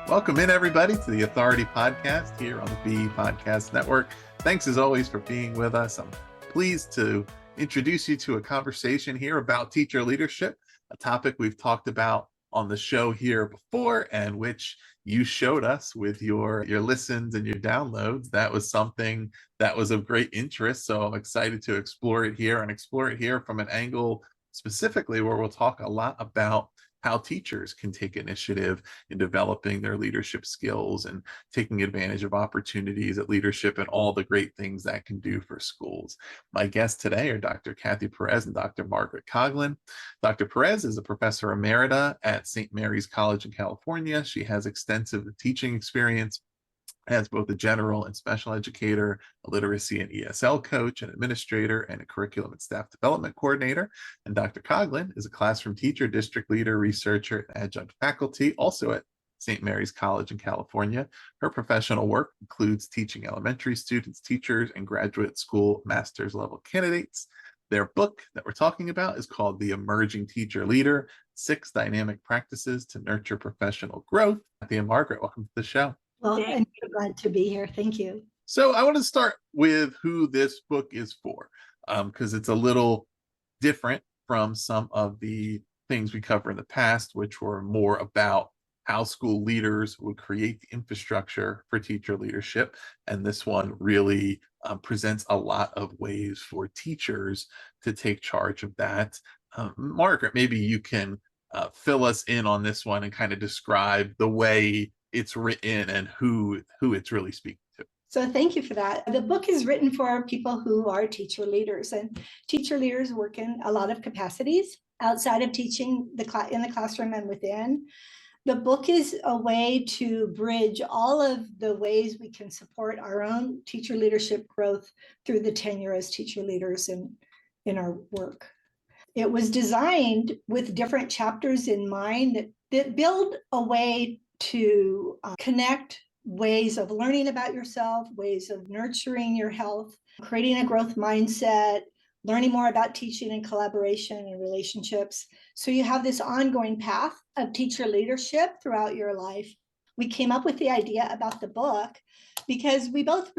Welcome in, everybody, to the Authority Podcast here on the BE Podcast Network. Thanks, as always, for being with us. I'm pleased to introduce you to a conversation here about teacher leadership, a topic we've talked about on the show here before, and which you showed us with your listens and your downloads. That was something that was of great interest, so I'm excited to explore it here from an angle specifically where we'll talk a lot about how teachers can take initiative in developing their leadership skills and taking advantage of opportunities at leadership and all the great things that can do for schools. My guests today are Dr. Kathy Perez and Dr. Margaret Coughlan. Dr. Perez is a professor emerita at St. Mary's College in California. She has extensive teaching experience as both a general and special educator, a literacy and ESL coach, an administrator, and a curriculum and staff development coordinator. And Dr. Coughlan is a classroom teacher, district leader, researcher, and adjunct faculty, also at St. Mary's College in California. Her professional work includes teaching elementary students, teachers, and graduate school master's level candidates. Their book that we're talking about is called The Emerging Teacher Leader, 6 Dynamic Practices to Nurture Professional Growth. Kathy and Margaret, welcome to the show. Well, I'm glad to be here. Thank you. So I want to start with who this book is for, because it's a little different from some of the things we cover in the past, which were more about how school leaders would create the infrastructure for teacher leadership. And this one really presents a lot of ways for teachers to take charge of that. Margaret, maybe you can fill us in on this one and kind of describe the way it's written and who it's really speaking to. So thank you for that. The book is written for people who are teacher leaders, and teacher leaders work in a lot of capacities outside of teaching in the classroom and within. The book is a way to bridge all of the ways we can support our own teacher leadership growth through the tenure as teacher leaders in our work. It was designed with different chapters in mind that build a way to connect ways of learning about yourself, ways of nurturing your health, creating a growth mindset, learning more about teaching and collaboration and relationships. So you have this ongoing path of teacher leadership throughout your life. We came up with the idea about the book because we both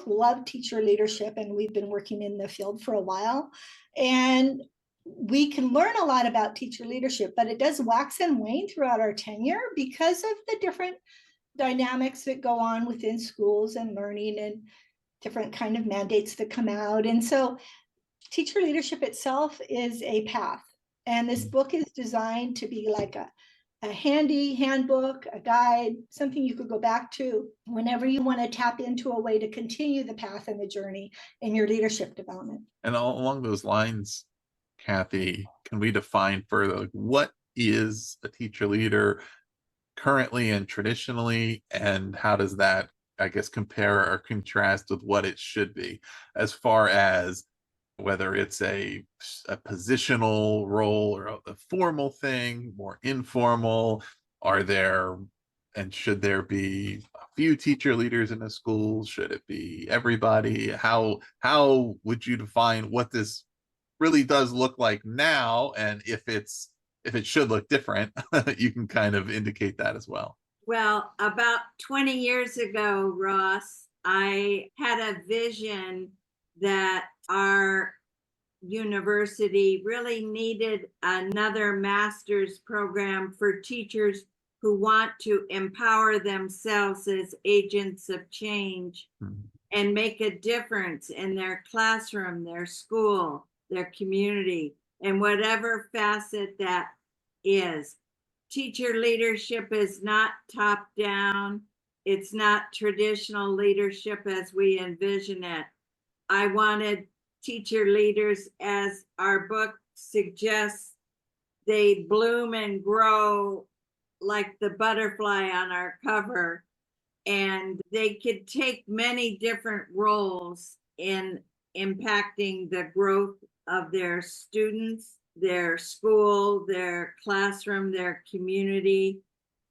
love teacher leadership, and we've been working in the field for a while. And we can learn a lot about teacher leadership, but it does wax and wane throughout our tenure because of the different dynamics that go on within schools and learning and different kind of mandates that come out. And so teacher leadership itself is a path. And this book is designed to be like a handy handbook, a guide, something you could go back to whenever you want to tap into a way to continue the path and the journey in your leadership development. And along those lines, Kathy, can we define further, like, what is a teacher leader currently and traditionally, and how does that, I guess, compare or contrast with what it should be, as far as whether it's a positional role or a formal thing, more informal? Are there and should there be a few teacher leaders in a school? Should it be everybody? How would you define what this really does look like now, and if it should look different? You can kind of indicate that as well. Well, about 20 years ago, Ross, I had a vision that our university really needed another master's program for teachers who want to empower themselves as agents of change and make a difference in their classroom, their school, their community, and whatever facet that is. Teacher leadership is not top down. It's not traditional leadership as we envision it. I wanted teacher leaders, as our book suggests, they bloom and grow like the butterfly on our cover, and they could take many different roles in impacting the growth of their students, their school, their classroom, their community.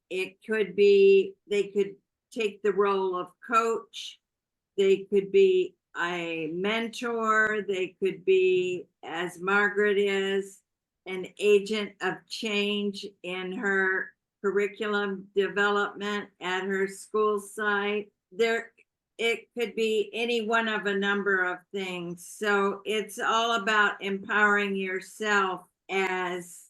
It could be, they could take the role of coach. They could be a mentor. They could be, as Margaret is, an agent of change in her curriculum development at her school site. It could be any one of a number of things. So it's all about empowering yourself as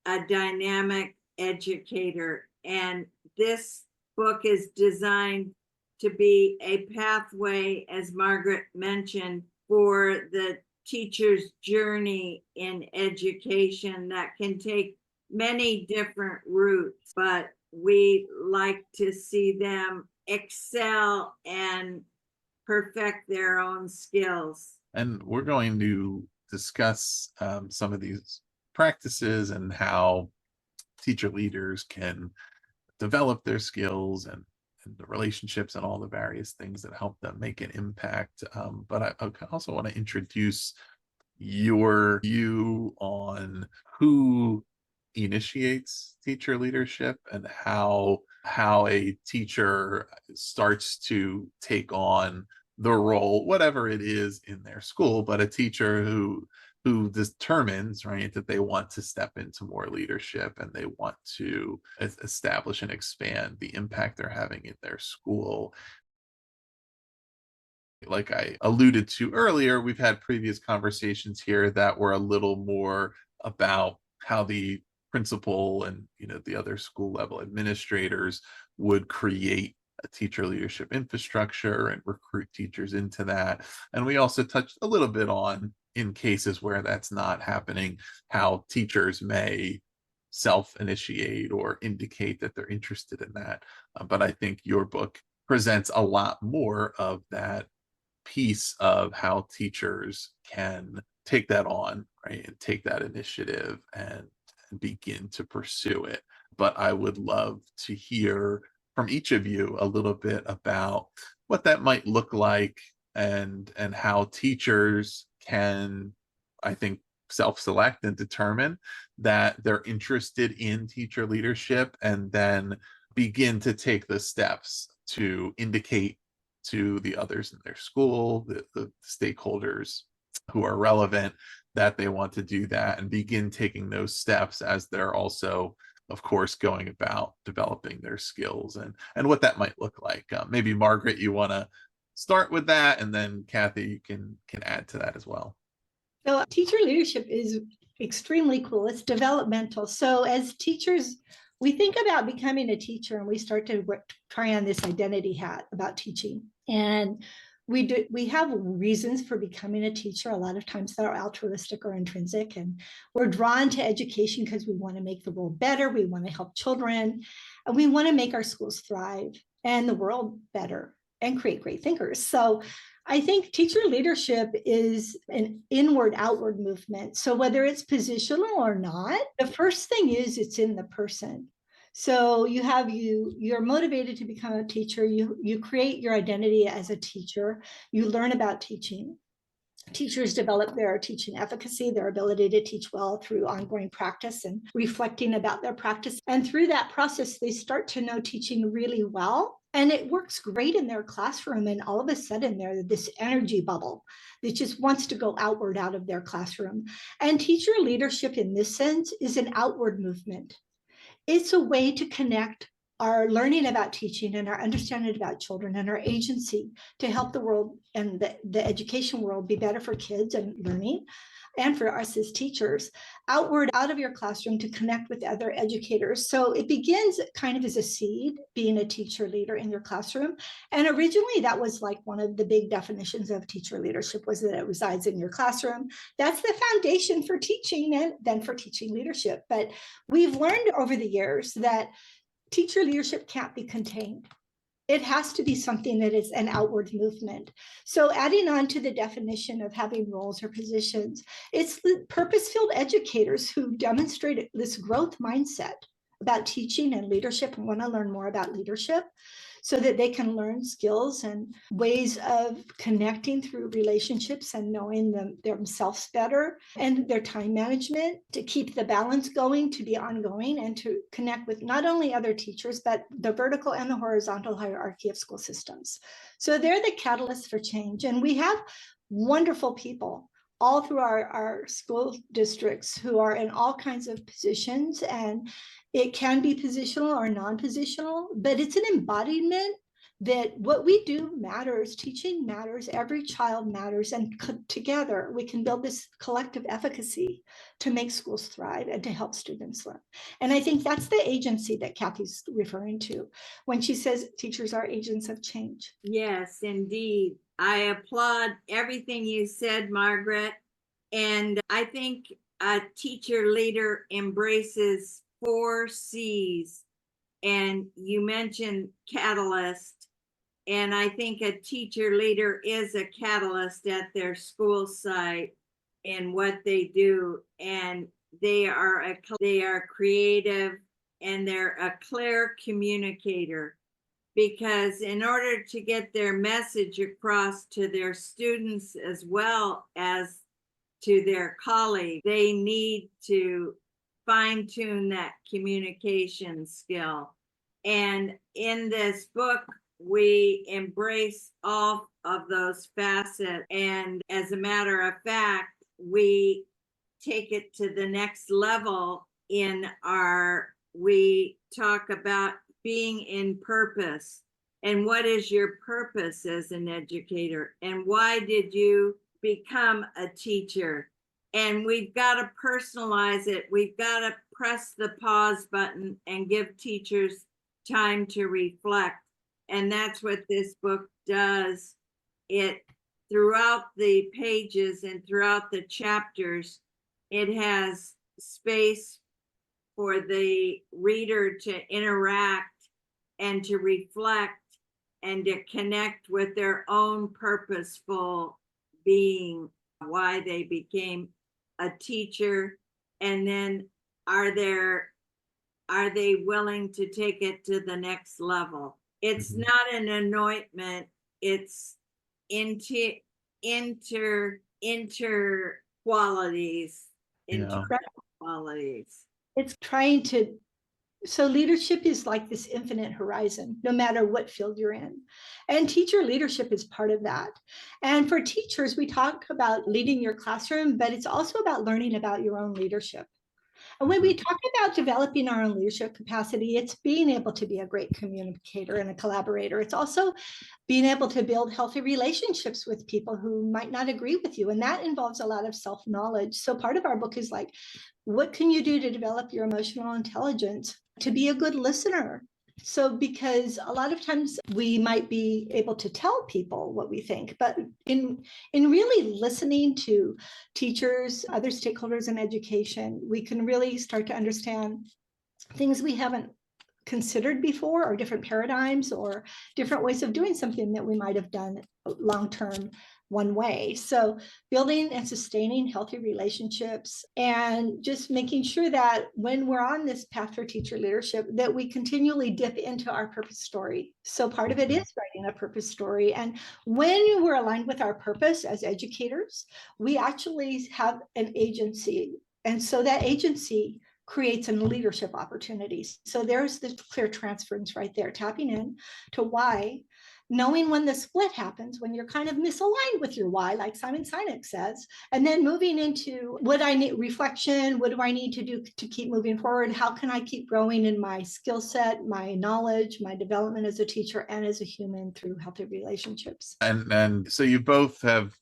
a dynamic educator. And this book is designed to be a pathway, as Margaret mentioned, for the teacher's journey in education that can take many different routes, but we like to see them excel and perfect their own skills. And we're going to discuss some of these practices and how teacher leaders can develop their skills and the relationships and all the various things that help them make an impact. But I also want to introduce your view on who initiates teacher leadership and how a teacher starts to take on the role, whatever it is in their school, but a teacher who determines, right, that they want to step into more leadership and they want to establish and expand the impact they're having in their school. Like I alluded to earlier, we've had previous conversations here that were a little more about how the principal and the other school level administrators would create a teacher leadership infrastructure and recruit teachers into that. And we also touched a little bit on, in cases where that's not happening, how teachers may self-initiate or indicate that they're interested in that. But I think your book presents a lot more of that piece of how teachers can take that on, right, and take that initiative and begin to pursue it. But I would love to hear from each of you a little bit about what that might look like and how teachers can, I think, self-select and determine that they're interested in teacher leadership and then begin to take the steps to indicate to the others in their school, the stakeholders who are relevant, that they want to do that and begin taking those steps as they're also, of course, going about developing their skills and what that might look like. Maybe Margaret, you want to start with that, and then Kathy, you can add to that as well. So teacher leadership is extremely cool. It's developmental. So as teachers, we think about becoming a teacher and we start to try on this identity hat about teaching. And we have reasons for becoming a teacher. A lot of times they're altruistic or intrinsic, and we're drawn to education because we want to make the world better. We want to help children, and we want to make our schools thrive and the world better and create great thinkers. So I think teacher leadership is an inward outward movement. So whether it's positional or not, the first thing is it's in the person. So you're motivated to become a teacher. You create your identity as a teacher. You learn about teaching. Teachers develop their teaching efficacy, their ability to teach well through ongoing practice and reflecting about their practice. And through that process, they start to know teaching really well. And it works great in their classroom. And all of a sudden, there's this energy bubble that just wants to go outward out of their classroom. And teacher leadership in this sense is an outward movement. It's a way to connect our learning about teaching and our understanding about children and our agency to help the world and the education world be better for kids and learning, and for us as teachers, outward out of your classroom to connect with other educators. So it begins kind of as a seed, being a teacher leader in your classroom. And originally that was like one of the big definitions of teacher leadership, was that it resides in your classroom. That's the foundation for teaching and then for teaching leadership. But we've learned over the years that teacher leadership can't be contained. It has to be something that is an outward movement. So adding on to the definition of having roles or positions, it's the purpose-filled educators who demonstrate this growth mindset about teaching and leadership and want to learn more about leadership so that they can learn skills and ways of connecting through relationships and knowing themselves better, and their time management to keep the balance going, to be ongoing, and to connect with not only other teachers, but the vertical and the horizontal hierarchy of school systems. So they're the catalyst for change. And we have wonderful people all through our school districts who are in all kinds of positions, and it can be positional or non-positional, but it's an embodiment that what we do matters, teaching matters, every child matters, and together we can build this collective efficacy to make schools thrive and to help students learn. And I think that's the agency that Kathy's referring to when she says teachers are agents of change. Yes, indeed. I applaud everything you said, Margaret. And I think a teacher leader embraces 4 C's. And you mentioned catalyst. And I think a teacher leader is a catalyst at their school site in what they do. And they are creative, and they're a clear communicator, because in order to get their message across to their students as well as to their colleagues, they need to fine tune that communication skill. And in this book, we embrace all of those facets. And as a matter of fact, we take it to the next level we talk about being in purpose. And what is your purpose as an educator? And why did you become a teacher? And we've got to personalize it. We've got to press the pause button and give teachers time to reflect. And that's what this book does. It, throughout the pages and throughout the chapters, it has space for the reader to interact and to reflect and to connect with their own purposeful being, why they became a teacher, and then are they willing to take it to the next level? It's not an anointment, it's inter qualities, qualities. It's trying to, so leadership is like this infinite horizon, no matter what field you're in. And teacher leadership is part of that. And for teachers, we talk about leading your classroom, but it's also about learning about your own leadership. And when we talk about developing our own leadership capacity, it's being able to be a great communicator and a collaborator. It's also being able to build healthy relationships with people who might not agree with you. And that involves a lot of self-knowledge. So part of our book is like, what can you do to develop your emotional intelligence, to be a good listener? So because a lot of times we might be able to tell people what we think, but in really listening to teachers, other stakeholders in education, we can really start to understand things we haven't considered before, or different paradigms or different ways of doing something that we might have done long-term one way. So building and sustaining healthy relationships, and just making sure that when we're on this path for teacher leadership, that we continually dip into our purpose story. So part of it is writing a purpose story. And when we're aligned with our purpose as educators, we actually have an agency. And so that agency creates some leadership opportunities. So there's the clear transference right there, tapping in to why, knowing when the split happens, when you're kind of misaligned with your why, like Simon Sinek says, and then moving into what I need, reflection, what do I need to do to keep moving forward? How can I keep growing in my skill set, my knowledge, my development as a teacher and as a human through healthy relationships? And so you both have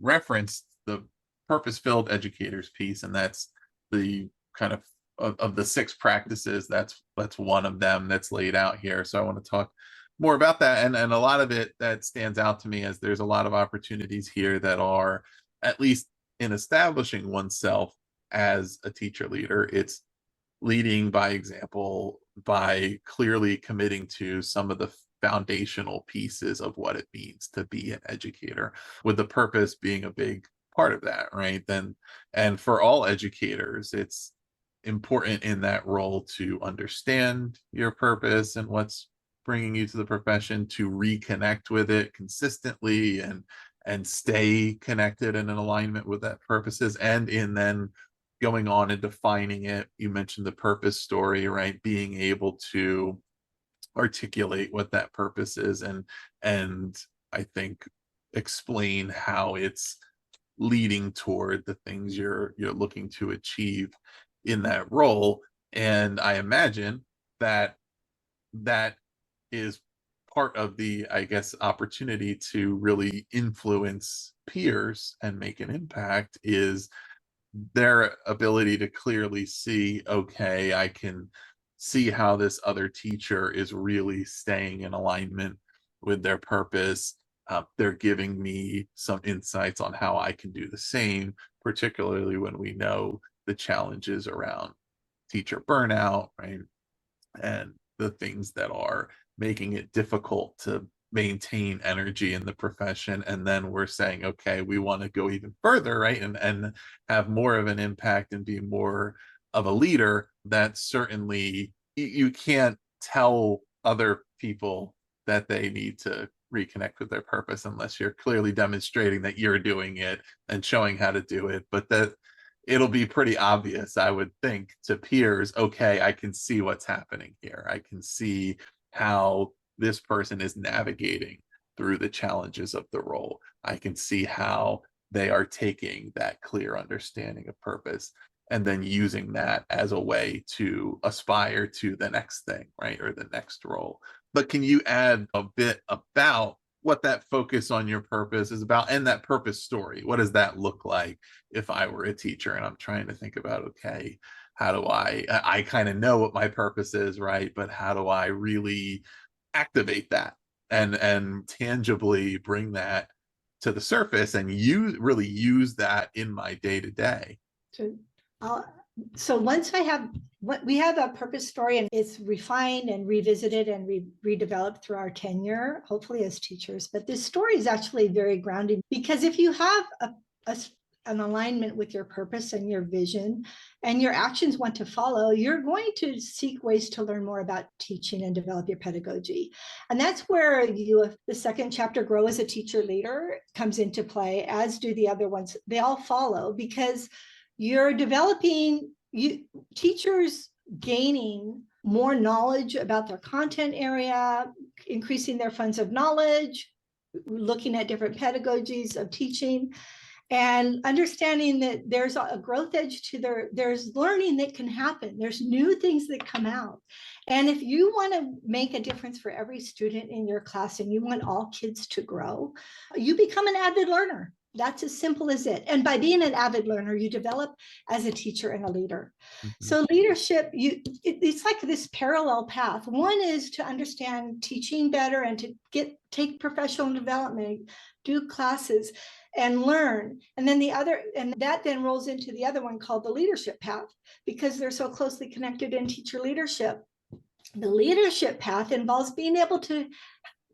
referenced the purpose-filled educators piece, and that's the kind of the 6 practices, that's one of them that's laid out here. So I want to talk more about that, and a lot of it that stands out to me as there's a lot of opportunities here that are, at least in establishing oneself as a teacher leader, it's leading by example, by clearly committing to some of the foundational pieces of what it means to be an educator, with the purpose being a big part of that, right? And for all educators, it's important in that role to understand your purpose and what's bringing you to the profession, to reconnect with it consistently and stay connected and in alignment with that purposes, and in then going on and defining it. You mentioned the purpose story, right? Being able to articulate what that purpose is, and I think explain how it's leading toward the things you're looking to achieve in that role. And I imagine that that is part of the, I guess, opportunity to really influence peers and make an impact is their ability to clearly see, okay, I can see how this other teacher is really staying in alignment with their purpose. They're giving me some insights on how I can do the same, particularly when we know the challenges around teacher burnout, right? And the things that are making it difficult to maintain energy in the profession. And then we're saying, okay, we want to go even further, right? And have more of an impact and be more of a leader. That certainly you can't tell other people that they need to reconnect with their purpose unless you're clearly demonstrating that you're doing it and showing how to do it. But that it'll be pretty obvious, I would think, to peers, okay, I can see what's happening here. I can see how this person is navigating through the challenges of the role. I can see how they are taking that clear understanding of purpose and then using that as a way to aspire to the next thing, right? Or the next role. But can you add a bit about what that focus on your purpose is about and that purpose story? What does that look like if I were a teacher and I'm trying to think about, okay, how do I kind of know what my purpose is, right? But how do I really activate that and tangibly bring that to the surface and really use that in my day to day? So once we have a purpose story and it's refined and revisited and redeveloped through our tenure, hopefully as teachers. But this story is actually very grounding because if you have an alignment with your purpose and your vision and your actions want to follow, you're going to seek ways to learn more about teaching and develop your pedagogy. And that's where the second chapter, Grow as a Teacher Leader, comes into play, as do the other ones. They all follow because you're developing teachers gaining more knowledge about their content area, increasing their funds of knowledge, looking at different pedagogies of teaching, and understanding that there's a growth edge to there's learning that can happen. There's new things that come out. And if you want to make a difference for every student in your class and you want all kids to grow, you become an avid learner. That's as simple as it. And by being an avid learner, you develop as a teacher and a leader. Mm-hmm. So leadership, it's like this parallel path. One is to understand teaching better and to take professional development, do classes and learn. And then that then rolls into the other one called the leadership path, because they're so closely connected in teacher leadership. The leadership path involves being able to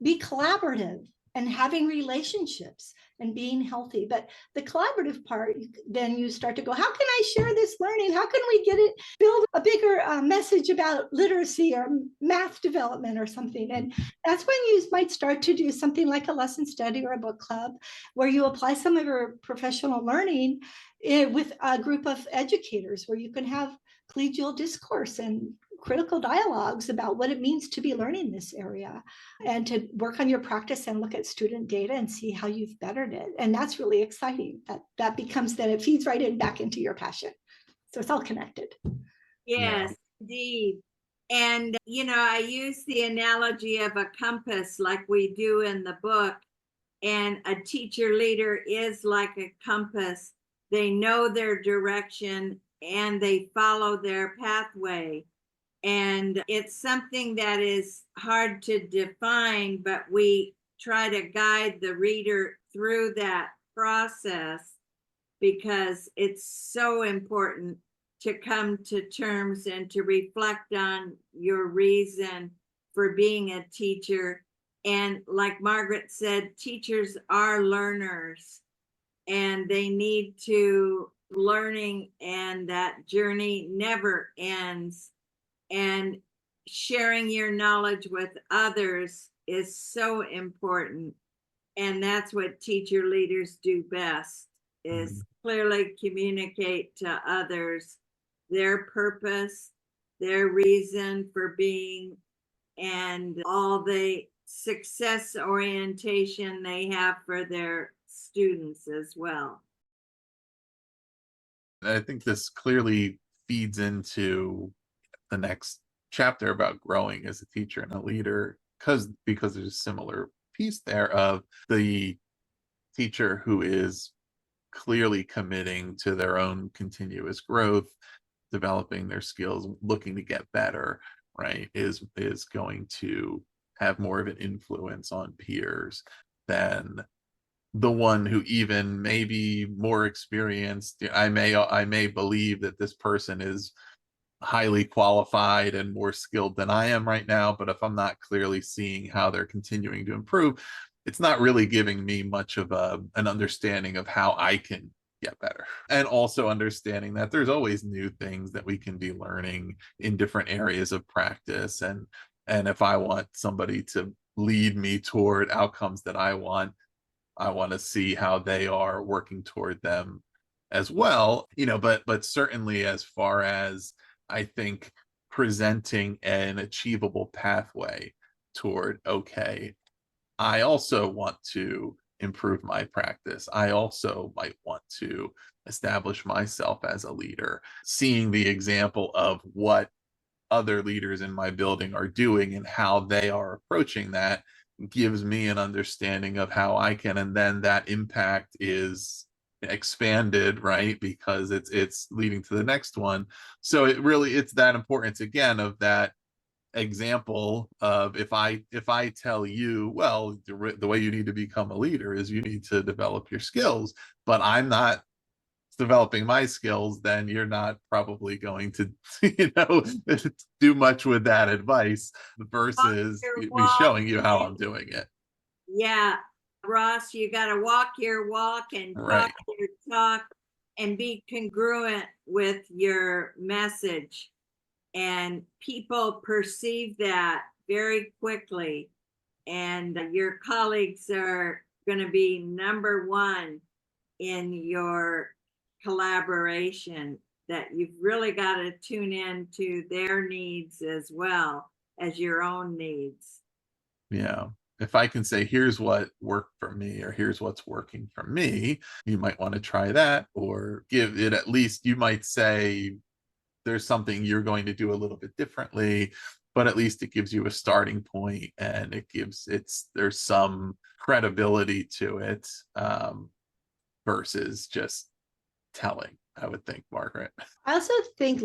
be collaborative and having relationships and being healthy. But the collaborative part, then you start to go, how can I share this learning? How can we build a bigger message about literacy or math development or something? And that's when you might start to do something like a lesson study or a book club, where you apply some of your professional learning with a group of educators, where you can have collegial discourse and critical dialogues about what it means to be learning this area, and to work on your practice and look at student data and see how you've bettered it. And that's really exciting. That becomes, then it feeds right back into your passion. So it's all connected. Yes, indeed. And, I use the analogy of a compass like we do in the book. And a teacher leader is like a compass. They know their direction and they follow their pathway. And it's something that is hard to define, but we try to guide the reader through that process because it's so important to come to terms and to reflect on your reason for being a teacher. And like Margaret said, teachers are learners and they need to learning, and that journey never ends. And sharing your knowledge with others is so important. And that's what teacher leaders do best, is clearly communicate to others their purpose, their reason for being, and all the success orientation they have for their students as well. I think this clearly feeds into the next chapter about growing as a teacher and a leader, because there's a similar piece there of the teacher who is clearly committing to their own continuous growth, developing their skills, looking to get better, right, is going to have more of an influence on peers than the one who even may be more experienced. I may believe that this person is highly qualified and more skilled than I am right now, but if I'm not clearly seeing how they're continuing to improve, it's not really giving me much of an understanding of how I can get better. And also understanding that there's always new things that we can be learning in different areas of practice. And if I want somebody to lead me toward outcomes that I want to see how they are working toward them as well. But certainly, as far as, I think, presenting an achievable pathway toward, okay, I also want to improve my practice. I also might want to establish myself as a leader. Seeing the example of what other leaders in my building are doing and how they are approaching that gives me an understanding of how I can, and then that impact is expanded, right, because it's leading to the next one. So it's that importance again of that example of, if I tell you, well, the way you need to become a leader is you need to develop your skills, but I'm not developing my skills, then you're not probably going to do much with that advice versus Your me walk. showing you how I'm doing it. Yeah, Ross, you got to walk your walk and Right. talk your talk and be congruent with your message. And people perceive that very quickly. And your colleagues are going to be number one in your collaboration, that you've really got to tune in to their needs as well as your own needs. Yeah. If I can say, here's what worked for me, or here's what's working for me, you might want to try that, or give it, at least you might say there's something you're going to do a little bit differently, but at least it gives you a starting point, and there's some credibility to it, versus just telling, I would think, Margaret. I also think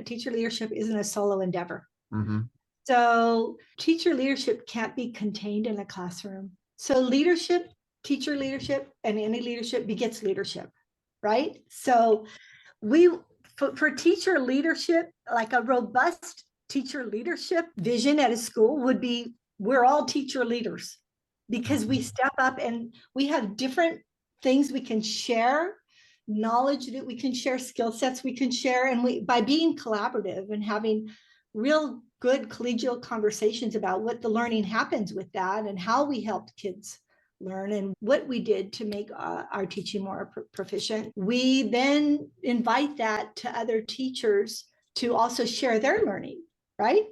teacher leadership isn't a solo endeavor. Mm-hmm. So teacher leadership can't be contained in a classroom. So teacher leadership, and any leadership begets leadership, right? So for teacher leadership, like a robust teacher leadership vision at a school would be, we're all teacher leaders, because we step up and we have different things we can share, knowledge that we can share, skill sets we can share, and by being collaborative and having real good collegial conversations about what the learning happens with that, and how we helped kids learn, and what we did to make our teaching more proficient. We then invite that to other teachers to also share their learning, right?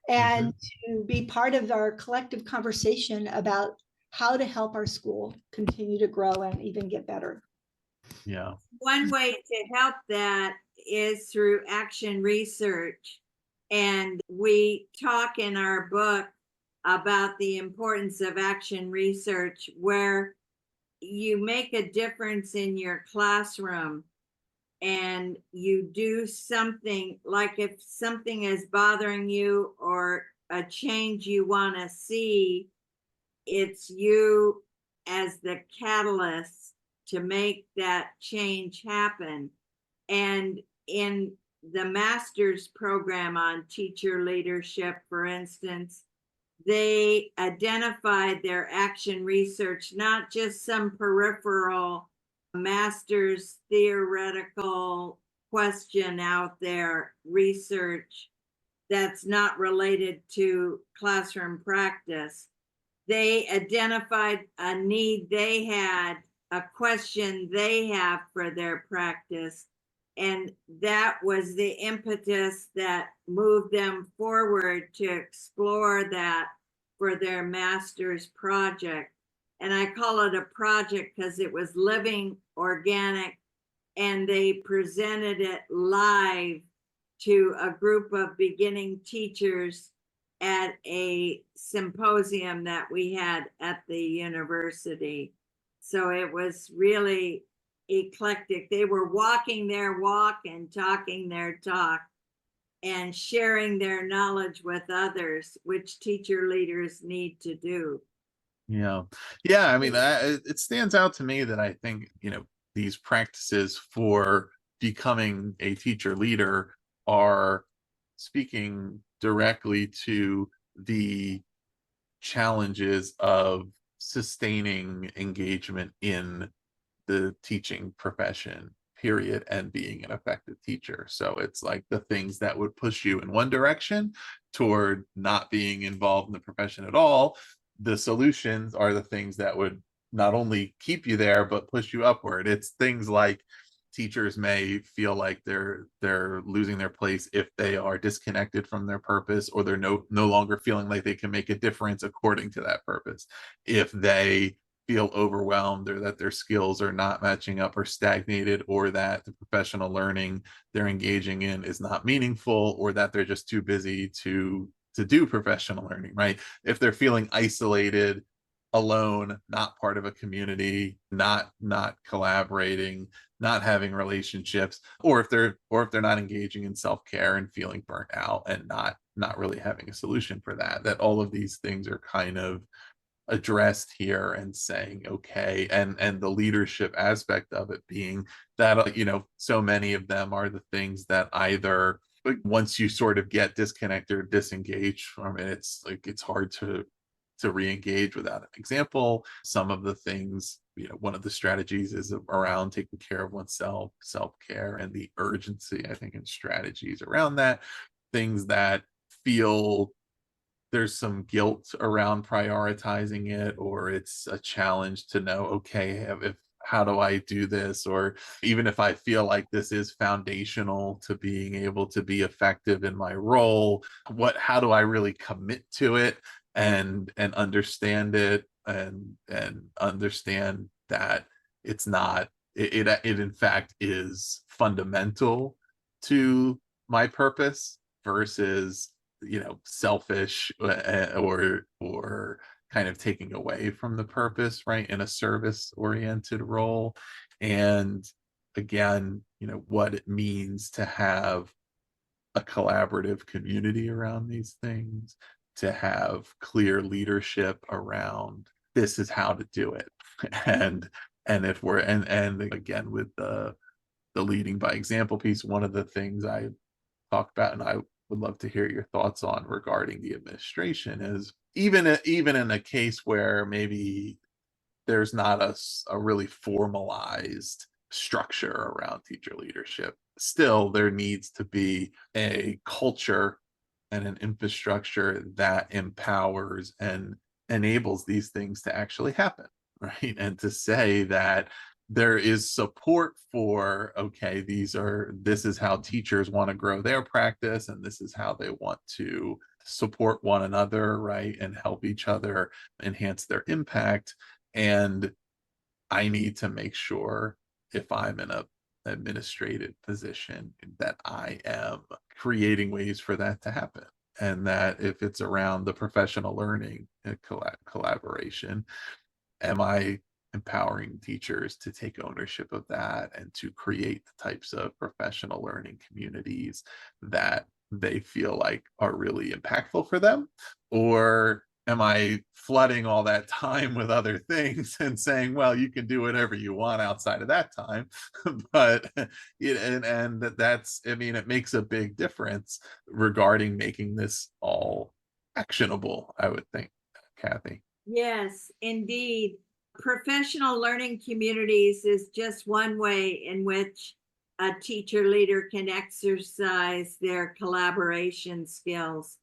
And to be part of our collective conversation about how to help our school continue to grow and even get better. Yeah. One way to help that is through action research. And we talk in our book about the importance of action research, where you make a difference in your classroom and you do something, like if something is bothering you or a change you want to see, it's you as the catalyst to make that change happen. And in the master's program on teacher leadership, for instance, they identified their action research, not just some peripheral master's theoretical question out there research that's not related to classroom practice. They identified a need they had, a question they have for their practice, and that was the impetus that moved them forward to explore that for their master's project. And I call it a project because it was living, organic, and they presented it live to a group of beginning teachers at a symposium that we had at the university. So it was really eclectic. They were walking their walk and talking their talk and sharing their knowledge with others, which teacher leaders need to do. Yeah, I mean, it stands out to me that I think, these practices for becoming a teacher leader are speaking directly to the challenges of sustaining engagement in the teaching profession, period, and being an effective teacher. So it's like the things that would push you in one direction toward not being involved in the profession at all. The solutions are the things that would not only keep you there, but push you upward. It's things like teachers may feel like they're losing their place if they are disconnected from their purpose, or they're no longer feeling like they can make a difference according to that purpose. If they feel overwhelmed, or that their skills are not matching up or stagnated, or that the professional learning they're engaging in is not meaningful, or that they're just too busy to do professional learning, right? If they're feeling isolated, alone, not part of a community, not collaborating, not having relationships, or if they're not engaging in self-care and feeling burnt out and not really having a solution for that all of these things are kind of addressed here, and saying, okay, and the leadership aspect of it being that so many of them are the things that either, like, once you sort of get disconnected or disengaged from it, it's like it's hard to re-engage without an example. Some of the things, one of the strategies is around taking care of oneself, self-care, and the urgency, I think, in strategies around that. Things that feel there's some guilt around prioritizing it, or it's a challenge to know, okay, if how do I do this? Or even if I feel like this is foundational to being able to be effective in my role, how do I really commit to it and understand it, and understand that it's not, it in fact is fundamental to my purpose, versus selfish, or kind of taking away from the purpose, right, in a service oriented role. And again, what it means to have a collaborative community around these things, to have clear leadership around this is how to do it. And if we're, and again, with the leading by example piece, one of the things I talked about, and I would love to hear your thoughts on regarding the administration, is even in a case where maybe there's not a really formalized structure around teacher leadership, still there needs to be a culture and an infrastructure that empowers and enables these things to actually happen, right? And to say that there is support for, okay, this is how teachers want to grow their practice, and this is how they want to support one another, right, and help each other enhance their impact. And I need to make sure, if I'm in a administrative position, that I am creating ways for that to happen. And that if it's around the professional learning and collaboration, am I empowering teachers to take ownership of that and to create the types of professional learning communities that they feel like are really impactful for them? Or am I flooding all that time with other things and saying, well, you can do whatever you want outside of that time? But that's, I mean, it makes a big difference regarding making this all actionable, I would think, Kathy. Yes, indeed. Professional learning communities is just one way in which a teacher leader can exercise their collaboration skills.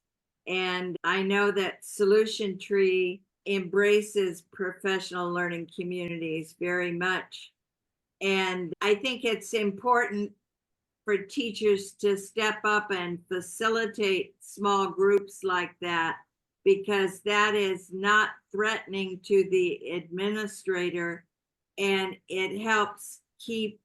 And I know that Solution Tree embraces professional learning communities very much. And I think it's important for teachers to step up and facilitate small groups like that, because that is not threatening to the administrator, and it helps keep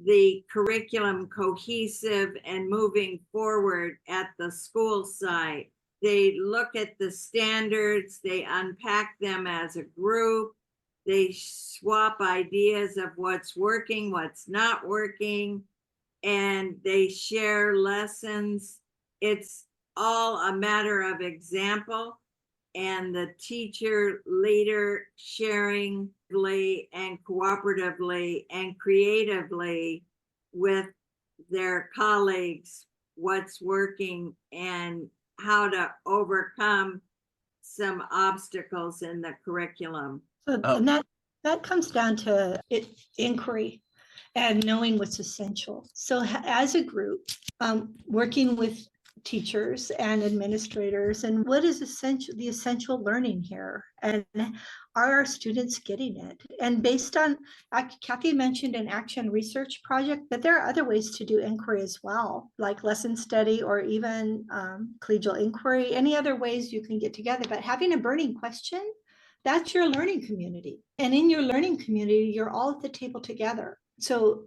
the curriculum cohesive and moving forward at the school site. They look at the standards, they unpack them as a group, they swap ideas of what's working, what's not working, and they share lessons. It's all a matter of example, and the teacher leader sharing and cooperatively and creatively with their colleagues what's working and how to overcome some obstacles in the curriculum. So, and that comes down to inquiry and knowing what's essential. So as a group, working with teachers and administrators, and what is the essential learning here, and are our students getting it? And based on, Kathy mentioned an action research project, but there are other ways to do inquiry as well, like lesson study or even collegial inquiry, any other ways you can get together. But having a burning question, that's your learning community. And in your learning community, you're all at the table together. So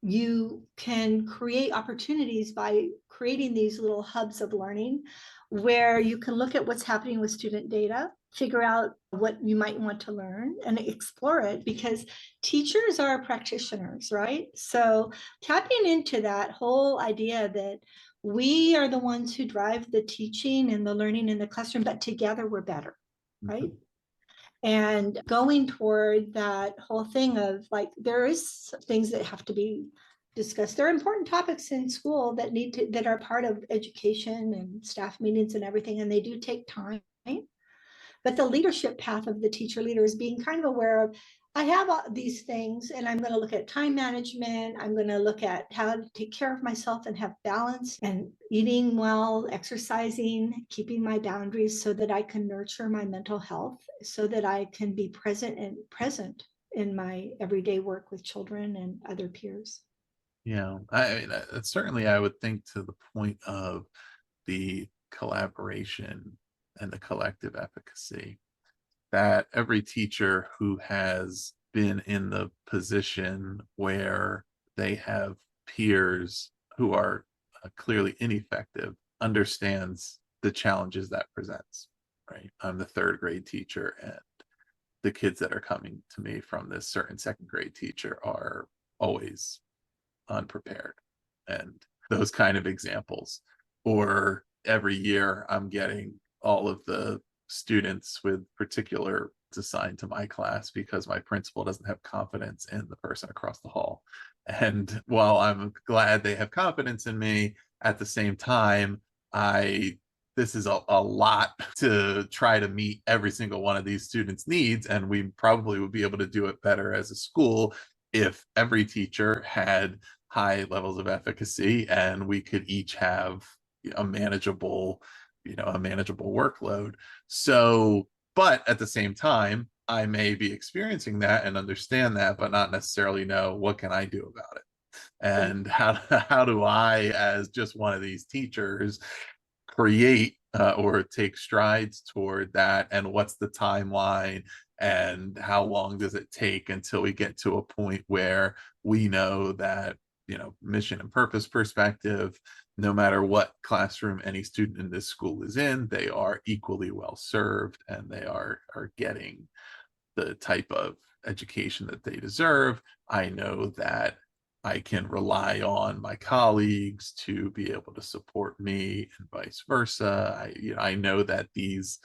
you can create opportunities by creating these little hubs of learning where you can look at what's happening with student data, figure out what you might want to learn and explore it, because teachers are practitioners, right? So tapping into that whole idea that we are the ones who drive the teaching and the learning in the classroom, but together we're better, right? And going toward that whole thing of like, there is things that have to be discussed. There are important topics in school that are part of education and staff meetings and everything, and they do take time. But the leadership path of the teacher leader is being kind of aware of, I have these things, and I'm going to look at time management. I'm going to look at how to take care of myself and have balance and eating well, exercising, keeping my boundaries so that I can nurture my mental health, so that I can be present in my everyday work with children and other peers. Yeah, I mean, certainly I would think to the point of the collaboration and the collective efficacy, that every teacher who has been in the position where they have peers who are clearly ineffective understands the challenges that presents, right? I'm the third grade teacher, and the kids that are coming to me from this certain second grade teacher are always unprepared, and those kind of examples. Or every year I'm getting all of the students with particular assigned to my class because my principal doesn't have confidence in the person across the hall. And while I'm glad they have confidence in me, at the same time, this is a lot to try to meet every single one of these students' needs, and we probably would be able to do it better as a school if every teacher had high levels of efficacy and we could each have a manageable workload. So, but at the same time, I may be experiencing that and understand that, but not necessarily know what can I do about it. And how do I, as just one of these teachers, create or take strides toward that, and what's the timeline, and how long does it take until we get to a point where we know that, mission and purpose perspective, no matter what classroom any student in this school is in, they are equally well served, and they are getting the type of education that they deserve. I know that I can rely on my colleagues to be able to support me, and vice versa. I know that these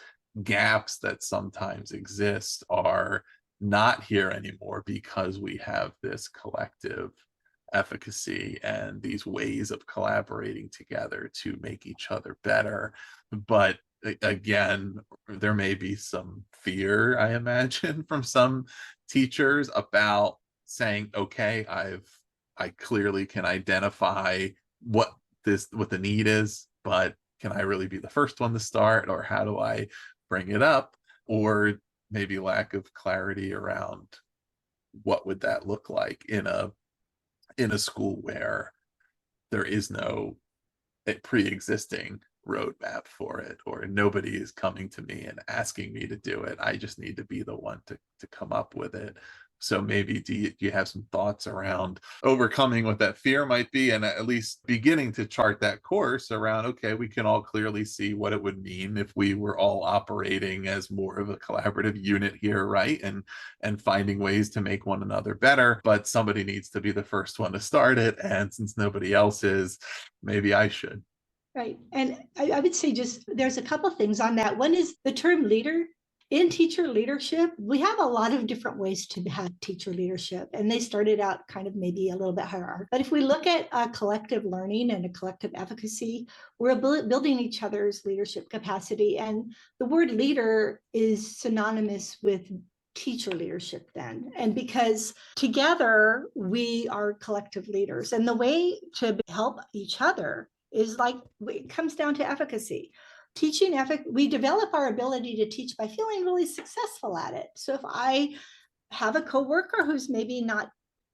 gaps that sometimes exist are not here anymore because we have this collective efficacy and these ways of collaborating together to make each other better. But again, there may be some fear, I imagine, from some teachers about saying, okay, I clearly can identify what the need is, but can I really be the first one to start, or how do I bring it up? Or maybe lack of clarity around what would that look like in a school where there is no pre-existing roadmap for it, or nobody is coming to me and asking me to do it. I just need to be the one to come up with it. So maybe do you have some thoughts around overcoming what that fear might be, and at least beginning to chart that course around, okay, we can all clearly see what it would mean if we were all operating as more of a collaborative unit here, right? And finding ways to make one another better, but somebody needs to be the first one to start it. And since nobody else is, maybe I should. Right. And I would say just there's a couple things on that. One is the term leader. In teacher leadership, we have a lot of different ways to have teacher leadership, and they started out kind of maybe a little bit hierarchical. But if we look at a collective learning and a collective efficacy, we're building each other's leadership capacity. And the word leader is synonymous with teacher leadership then. And because together we are collective leaders, and the way to help each other is like, it comes down to efficacy. Teaching we develop our ability to teach by feeling really successful at it. So if I have a coworker who's maybe not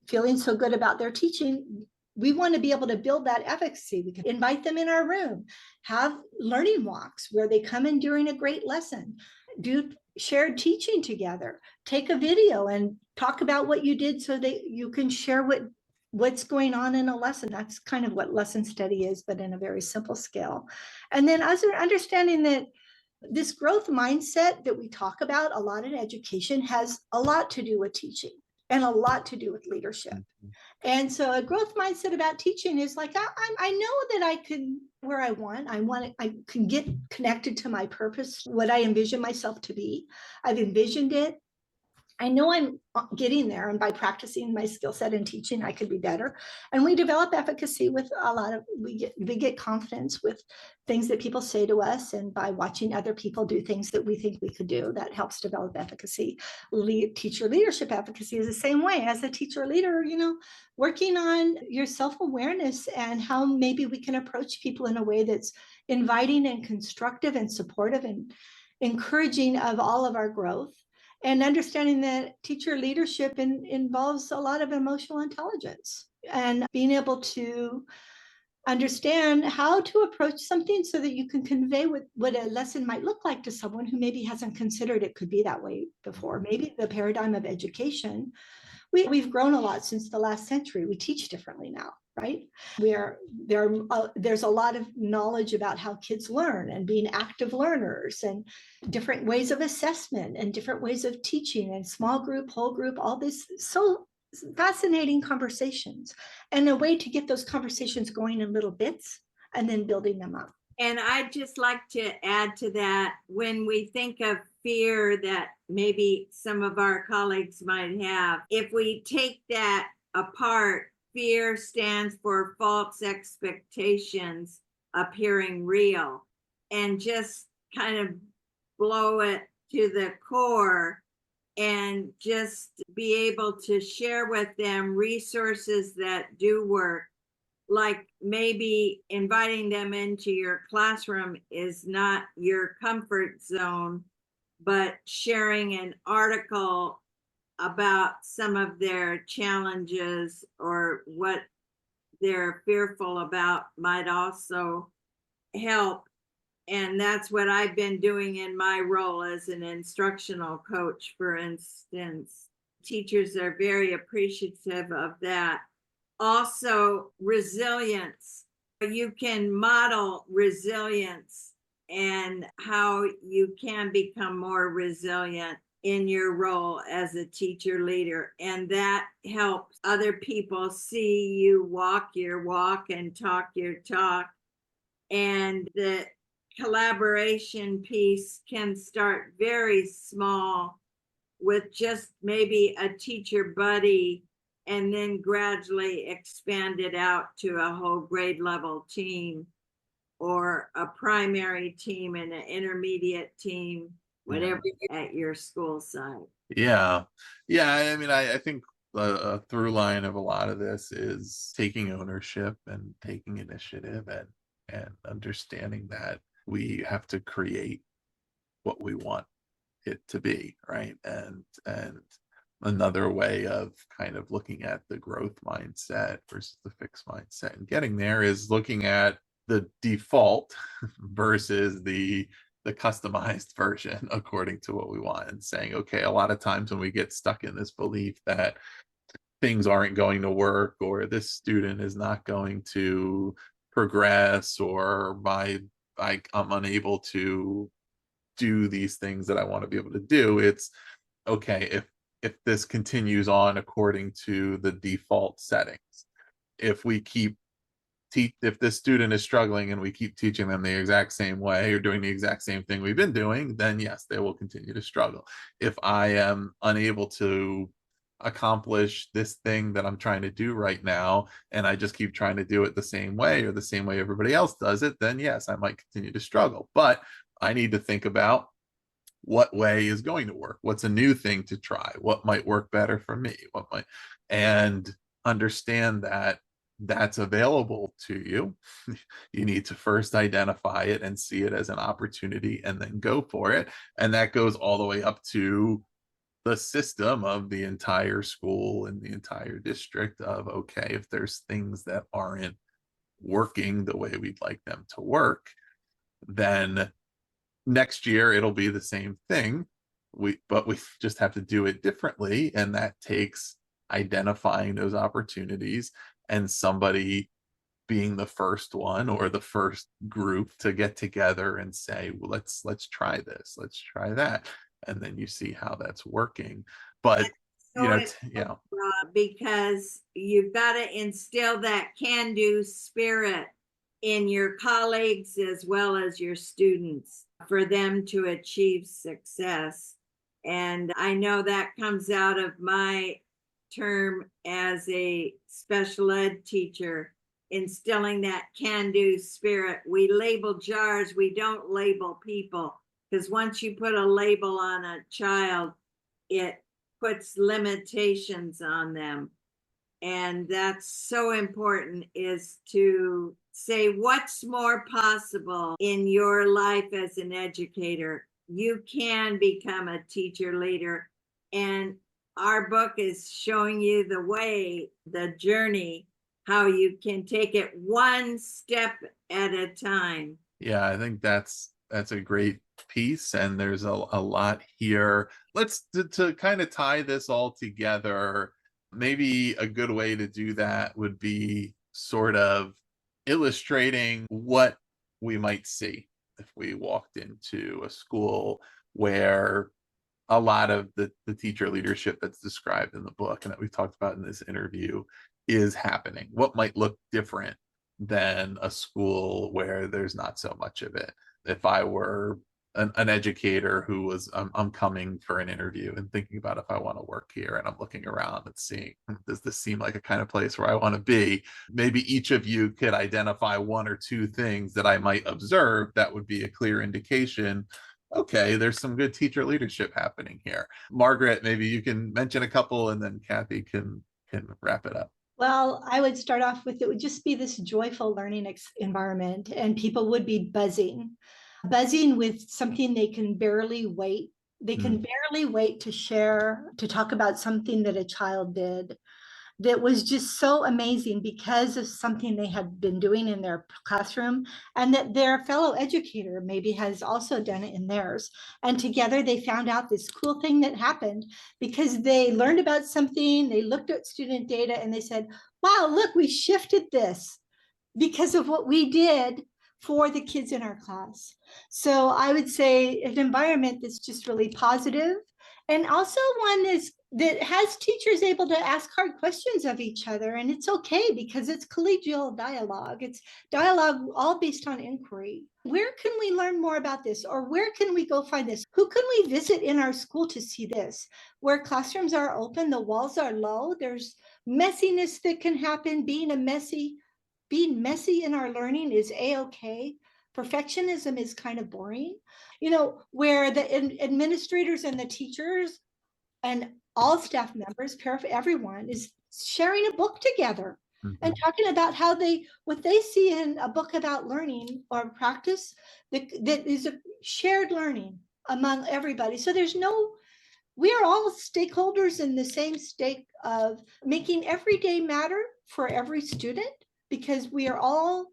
feeling so good about their teaching, we want to be able to build that efficacy. We can invite them in our room, have learning walks where they come in during a great lesson, do shared teaching together, take a video and talk about what you did so that you can share what's going on in a lesson. That's kind of what lesson study is, but in a very simple scale. And then as we're understanding that this growth mindset that we talk about a lot in education has a lot to do with teaching and a lot to do with leadership. And so a growth mindset about teaching is like, I know that I can, where I can get connected to my purpose, what I envision myself to be. I've envisioned it. I know I'm getting there, and by practicing my skill set in teaching, I could be better. And we develop efficacy with we get confidence with things that people say to us, and by watching other people do things that we think we could do, that helps develop efficacy. Teacher leadership efficacy is the same way. As a teacher leader, working on your self-awareness and how maybe we can approach people in a way that's inviting and constructive and supportive and encouraging of all of our growth. And understanding that teacher leadership involves a lot of emotional intelligence and being able to understand how to approach something so that you can convey what a lesson might look like to someone who maybe hasn't considered it could be that way before. Maybe the paradigm of education, we've grown a lot since the last century. We teach differently now, right? There's a lot of knowledge about how kids learn and being active learners and different ways of assessment and different ways of teaching and small group, whole group, all this so fascinating conversations, and a way to get those conversations going in little bits and then building them up. And I'd just like to add to that, when we think of fear that maybe some of our colleagues might have, if we take that apart, fear stands for false expectations appearing real, and just kind of blow it to the core and just be able to share with them resources that do work. Like maybe inviting them into your classroom is not your comfort zone, but sharing an article about some of their challenges or what they're fearful about might also help. And that's what I've been doing in my role as an instructional coach, for instance. Teachers are very appreciative of that. Also, resilience. You can model resilience and how you can become more resilient in your role as a teacher leader. And that helps other people see you walk your walk and talk your talk. And the collaboration piece can start very small with just maybe a teacher buddy, and then gradually expand it out to a whole grade level team or a primary team and an intermediate team, whatever at your school site. Yeah. I mean, I think a through line of a lot of this is taking ownership and taking initiative and understanding that we have to create what we want it to be, right? And another way of kind of looking at the growth mindset versus the fixed mindset and getting there is looking at the default versus the the customized version according to what we want, and saying, okay, a lot of times when we get stuck in this belief that things aren't going to work, or this student is not going to progress, or I'm unable to do these things that I want to be able to do. It's okay, if this continues on according to the default settings, if we keep if this student is struggling and we keep teaching them the exact same way or doing the exact same thing we've been doing, then yes, they will continue to struggle. If I am unable to accomplish this thing that I'm trying to do right now, and I just keep trying to do it the same way or the same way everybody else does it, then yes, I might continue to struggle. But I need to think about what way is going to work, what's a new thing to try, what might work better for me, and understand that that's available to you. You need to first identify it and see it as an opportunity and then go for it. And that goes all the way up to the system of the entire school and the entire district of, okay, if there's things that aren't working the way we'd like them to work, then next year it'll be the same thing. But we just have to do it differently. And that takes identifying those opportunities and somebody being the first one or the first group to get together and say, well, let's try this, let's try that. And then you see how that's working. But So because you've got to instill that can-do spirit in your colleagues as well as your students for them to achieve success. And I know that comes out of my term as a special ed teacher, instilling that can-do spirit. We label jars, we don't label people, because once you put a label on a child, it puts limitations on them. And that's so important, is to say what's more possible in your life as an educator. You can become a teacher leader, and our book is showing you the way, the journey, how you can take it one step at a time. Yeah, I think that's a great piece, and there's a lot here. Let's to kind of tie this all together. Maybe a good way to do that would be sort of illustrating what we might see if we walked into a school where a lot of the teacher leadership that's described in the book and that we've talked about in this interview is happening. What might look different than a school where there's not so much of it? If I were an educator who was, I'm coming for an interview and thinking about if I want to work here, and I'm looking around and seeing, does this seem like a kind of place where I want to be? Maybe each of you could identify one or two things that I might observe that would be a clear indication, okay, there's some good teacher leadership happening here. Margaret, maybe you can mention a couple, and then Kathy can wrap it up. Well, I would start off with, it would just be this joyful learning environment, and people would be buzzing with something they can barely wait. They can barely wait to share, to talk about something that a child did that was just so amazing because of something they had been doing in their classroom, and that their fellow educator maybe has also done it in theirs. And together they found out this cool thing that happened because they learned about something, they looked at student data, and they said, wow, look, we shifted this because of what we did for the kids in our class. So I would say an environment that's just really positive, and also one that has teachers able to ask hard questions of each other. And it's okay because it's collegial dialogue. It's dialogue all based on inquiry. Where can we learn more about this? Or where can we go find this? Who can we visit in our school to see this? Where classrooms are open, the walls are low, there's messiness that can happen. Being messy in our learning is a-okay. Perfectionism is kind of boring, where the administrators and the teachers and all staff members, everyone is sharing a book together and talking about what they see in a book about learning or practice that is a shared learning among everybody. So we are all stakeholders in the same stake of making every day matter for every student, because we are all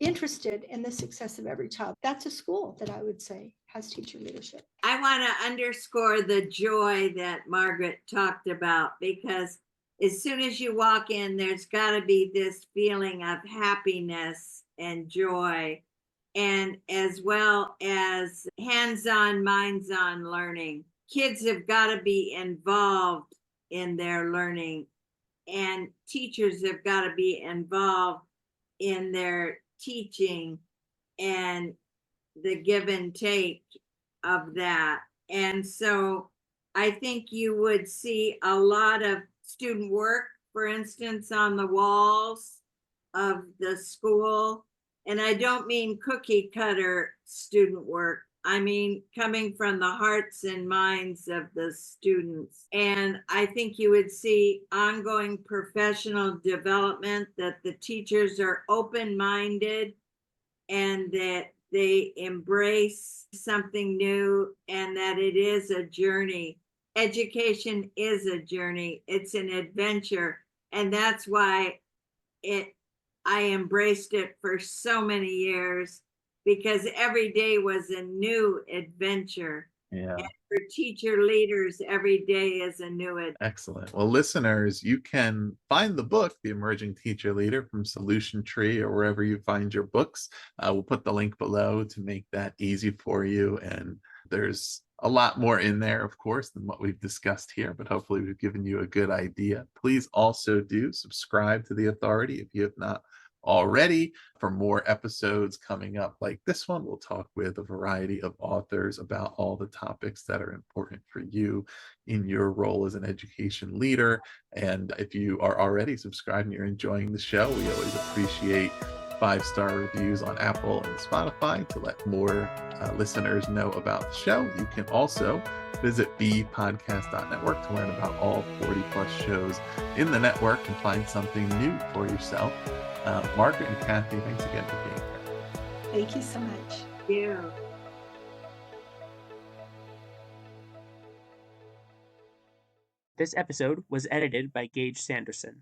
interested in the success of every child. That's a school that I would say has teacher leadership. I want to underscore the joy that Margaret talked about, because as soon as you walk in, there's got to be this feeling of happiness and joy, and as well as hands-on, minds-on learning. Kids have got to be involved in their learning, and teachers have got to be involved in their teaching and the give and take of that. And so I think you would see a lot of student work, for instance, on the walls of the school. And I don't mean cookie cutter student work. I mean, coming from the hearts and minds of the students. And I think you would see ongoing professional development, that the teachers are open-minded and that they embrace something new, and that it is a journey. Education is a journey. It's an adventure. And that's why I embraced it for so many years, because every day was a new adventure. Yeah. And for teacher leaders, every day is a new adventure. Excellent. Well, listeners, you can find the book, The Emerging Teacher Leader, from Solution Tree or wherever you find your books. We'll put the link below to make that easy for you. And there's a lot more in there, of course, than what we've discussed here, but hopefully we've given you a good idea. Please also do subscribe to The Authority if you have not already, for more episodes coming up like this one. We'll talk with a variety of authors about all the topics that are important for you in your role as an education leader. And if you are already subscribed and you're enjoying the show, we always appreciate 5-star reviews on Apple and Spotify to let more listeners know about the show. You can also visit bpodcast.network to learn about all 40 plus shows in the network and find something new for yourself. Margaret and Kathy, thanks again for being here. Thank you so much. Thank you. This episode was edited by Gage Sanderson.